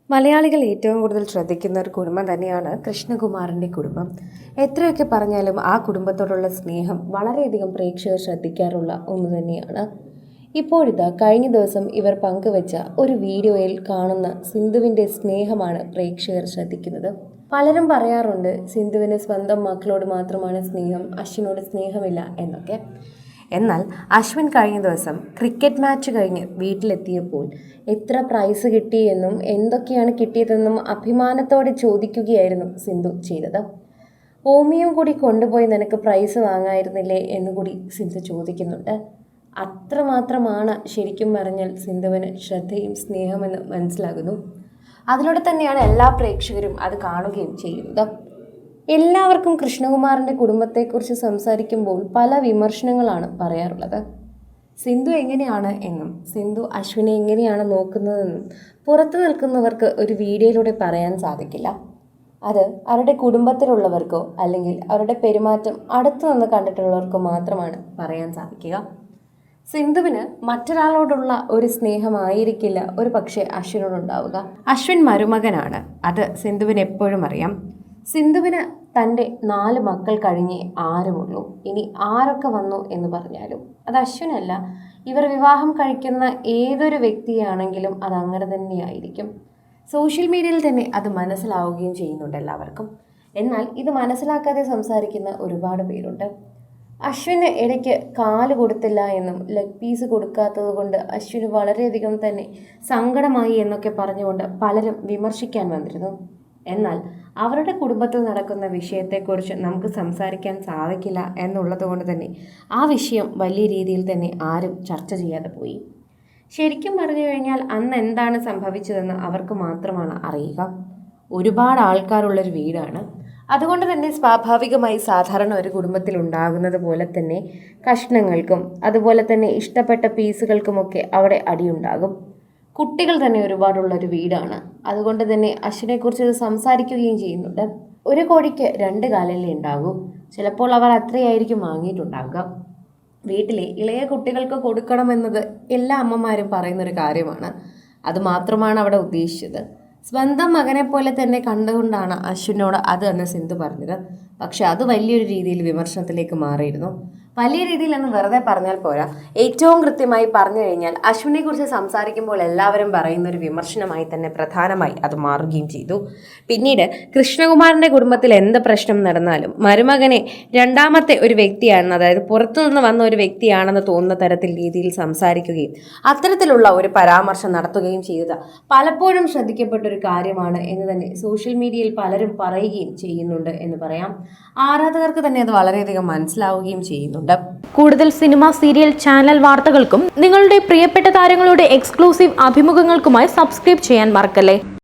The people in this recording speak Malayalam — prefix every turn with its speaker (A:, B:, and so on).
A: മലയാളികൾ ഏറ്റവും കൂടുതൽ ശ്രദ്ധിക്കുന്ന ഒരു കുടുംബം തന്നെയാണ് കൃഷ്ണകുമാറിൻ്റെ കുടുംബം. എത്രയൊക്കെ പറഞ്ഞാലും ആ കുടുംബത്തോടുള്ള സ്നേഹം വളരെയധികം പ്രേക്ഷകർ ശ്രദ്ധിക്കാറുള്ള ഒന്ന് തന്നെയാണ്. ഇപ്പോഴിതാ കഴിഞ്ഞ ദിവസം ഇവർ പങ്കുവച്ച ഒരു വീഡിയോയിൽ കാണുന്ന സിന്ധുവിൻ്റെ സ്നേഹമാണ് പ്രേക്ഷകർ ശ്രദ്ധിക്കുന്നത്. പലരും പറയാറുണ്ട് സിന്ധുവിന് സ്വന്തം മക്കളോട് മാത്രമാണ് സ്നേഹം, അശ്വിനോട് സ്നേഹമില്ല എന്നൊക്കെ. എന്നാൽ അശ്വിൻ കഴിഞ്ഞ ദിവസം ക്രിക്കറ്റ് മാച്ച് കഴിഞ്ഞ് വീട്ടിലെത്തിയപ്പോൾ എത്ര പ്രൈസ് കിട്ടിയെന്നും എന്തൊക്കെയാണ് കിട്ടിയതെന്നും അഭിമാനത്തോടെ ചോദിക്കുകയായിരുന്നു സിന്ധു ചെയ്തത്. ഓമിയും കൂടി കൊണ്ടുപോയി നിനക്ക് പ്രൈസ് വാങ്ങായിരുന്നില്ലേ എന്നുകൂടി സിന്ധു ചോദിക്കുന്നുണ്ട്. അത്രമാത്രമാണ് ശരിക്കും പറഞ്ഞാൽ സിന്ധുവിന് ശ്രദ്ധയും സ്നേഹമെന്ന് മനസ്സിലാകുന്നു. അതിലൂടെ തന്നെയാണ് എല്ലാ പ്രേക്ഷകരും അത് കാണുകയും ചെയ്യുന്നത്. എല്ലാവർക്കും കൃഷ്ണകുമാറിൻ്റെ കുടുംബത്തെക്കുറിച്ച് സംസാരിക്കുമ്പോൾ പല വിമർശനങ്ങളാണ് പറയാറുള്ളത്. സിന്ധു എങ്ങനെയാണ് എന്നും സിന്ധു അശ്വിനെ എങ്ങനെയാണ് നോക്കുന്നതെന്നും പുറത്തു നിൽക്കുന്നവർക്ക് ഒരു വീഡിയോയിലൂടെ പറയാൻ സാധിക്കില്ല. അത് അവരുടെ കുടുംബത്തിലുള്ളവർക്കോ അല്ലെങ്കിൽ അവരുടെ പെരുമാറ്റം അടുത്തു നിന്ന് കണ്ടിട്ടുള്ളവർക്കോ മാത്രമാണ് പറയാൻ സാധിക്കുക. സിന്ധുവിന് മറ്റൊരാളോടുള്ള ഒരു സ്നേഹമായിരിക്കില്ല ഒരു പക്ഷേ അശ്വിനോടുണ്ടാവുക. അശ്വിൻ മരുമകനാണ്, അത് സിന്ധുവിന് എപ്പോഴും അറിയാം. സിന്ധുവിന് തൻ്റെ 4 മക്കൾ കഴിഞ്ഞേ ആരുമുള്ളൂ. ഇനി ആരൊക്കെ വന്നു എന്ന് പറഞ്ഞാലും അത് അശ്വിനല്ല, ഇവർ വിവാഹം കഴിക്കുന്ന ഏതൊരു വ്യക്തിയാണെങ്കിലും അത് അങ്ങനെ തന്നെയായിരിക്കും. സോഷ്യൽ മീഡിയയിൽ തന്നെ അത് മനസ്സിലാവുകയും ചെയ്യുന്നുണ്ട് എല്ലാവർക്കും. എന്നാൽ ഇത് മനസ്സിലാക്കാതെ സംസാരിക്കുന്ന ഒരുപാട് പേരുണ്ട്. അശ്വിന് ഇടയ്ക്ക് കാല് കൊടുത്തില്ല എന്നും ലെഗ് പീസ് കൊടുക്കാത്തത് കൊണ്ട് അശ്വിന് വളരെയധികം തന്നെ സങ്കടമായി എന്നൊക്കെ പറഞ്ഞുകൊണ്ട് പലരും വിമർശിക്കാൻ വന്നിരുന്നു. എന്നാൽ അവരുടെ കുടുംബത്തിൽ നടക്കുന്ന വിഷയത്തെക്കുറിച്ച് നമുക്ക് സംസാരിക്കാൻ സാധിക്കില്ല എന്നുള്ളത് കൊണ്ട് തന്നെ ആ വിഷയം വലിയ രീതിയിൽ തന്നെ ആരും ചർച്ച ചെയ്യാതെ പോയി. ശരിക്കും പറഞ്ഞു കഴിഞ്ഞാൽ അന്ന് എന്താണ് സംഭവിച്ചതെന്ന് അവർക്ക് മാത്രമാണ് അറിയുക. ഒരുപാട് ആൾക്കാരുള്ളൊരു വീടാണ്. അതുകൊണ്ട് തന്നെ സ്വാഭാവികമായി സാധാരണ ഒരു കുടുംബത്തിൽ ഉണ്ടാകുന്നത് പോലെ തന്നെ കഷ്ണങ്ങൾക്കും അതുപോലെ തന്നെ ഇഷ്ടപ്പെട്ട പീസുകൾക്കുമൊക്കെ അവിടെ അടിയുണ്ടാകും. കുട്ടികൾ തന്നെ ഒരുപാടുള്ളൊരു വീടാണ്. അതുകൊണ്ട് തന്നെ അശ്വിനെക്കുറിച്ച് ഇത് സംസാരിക്കുകയും ചെയ്യുന്നുണ്ട്. ഒരു കോഴിക്ക് 2 കാലല്ലേ ഉണ്ടാകൂ. ചിലപ്പോൾ അവർ അത്രയായിരിക്കും വാങ്ങിയിട്ടുണ്ടാകുക. വീട്ടിലെ ഇളയ കുട്ടികൾക്ക് കൊടുക്കണമെന്നത് എല്ലാ അമ്മമാരും പറയുന്നൊരു കാര്യമാണ്. അതുമാത്രമാണ് അവിടെ ഉദ്ദേശിച്ചത്. സ്വന്തം മകനെ പോലെ തന്നെ കണ്ടുകൊണ്ടാണ് അശ്വിനോട് അത് എന്ന് സിന്ധു പറഞ്ഞത്. പക്ഷെ അത് വലിയൊരു രീതിയിൽ വിമർശനത്തിലേക്ക് മാറിയിരുന്നു. വലിയ രീതിയിൽ എന്ന് വെറുതെ പറഞ്ഞാൽ പോരാ, ഏറ്റവും കൃത്യമായി പറഞ്ഞു കഴിഞ്ഞാൽ അശ്വിനെ കുറിച്ച് സംസാരിക്കുമ്പോൾ എല്ലാവരും പറയുന്ന ഒരു വിമർശനമായി തന്നെ പ്രധാനമായി അത് മാറുകയും ചെയ്തു. പിന്നീട് കൃഷ്ണകുമാറിൻ്റെ കുടുംബത്തിൽ എന്ത് പ്രശ്നം നടന്നാലും മരുമകനെ രണ്ടാമത്തെ ഒരു വ്യക്തിയാണെന്ന്, അതായത് പുറത്തുനിന്ന് വന്ന ഒരു വ്യക്തിയാണെന്ന് തോന്നുന്ന തരത്തിൽ രീതിയിൽ സംസാരിക്കുകയും അത്തരത്തിലുള്ള ഒരു പരാമർശം നടത്തുകയും ചെയ്തത് പലപ്പോഴും ശ്രദ്ധിക്കപ്പെട്ട ഒരു കാര്യമാണ് എന്ന് തന്നെ സോഷ്യൽ മീഡിയയിൽ പലരും പറയുകയും ചെയ്യുന്നുണ്ട് എന്ന് പറയാം. ആരാധകർക്ക് തന്നെ അത് വളരെയധികം മനസ്സിലാവുകയും ചെയ്യുന്നുണ്ട്.
B: കൂടുതൽ സിനിമ, സീരിയൽ, ചാനൽ വാർത്തകൾക്കും നിങ്ങളുടെ പ്രിയപ്പെട്ട താരങ്ങളുടെ എക്സ്ക്ലൂസീവ് അഭിമുഖങ്ങൾക്കുമായി സബ്സ്ക്രൈബ് ചെയ്യാൻ മറക്കല്ലേ.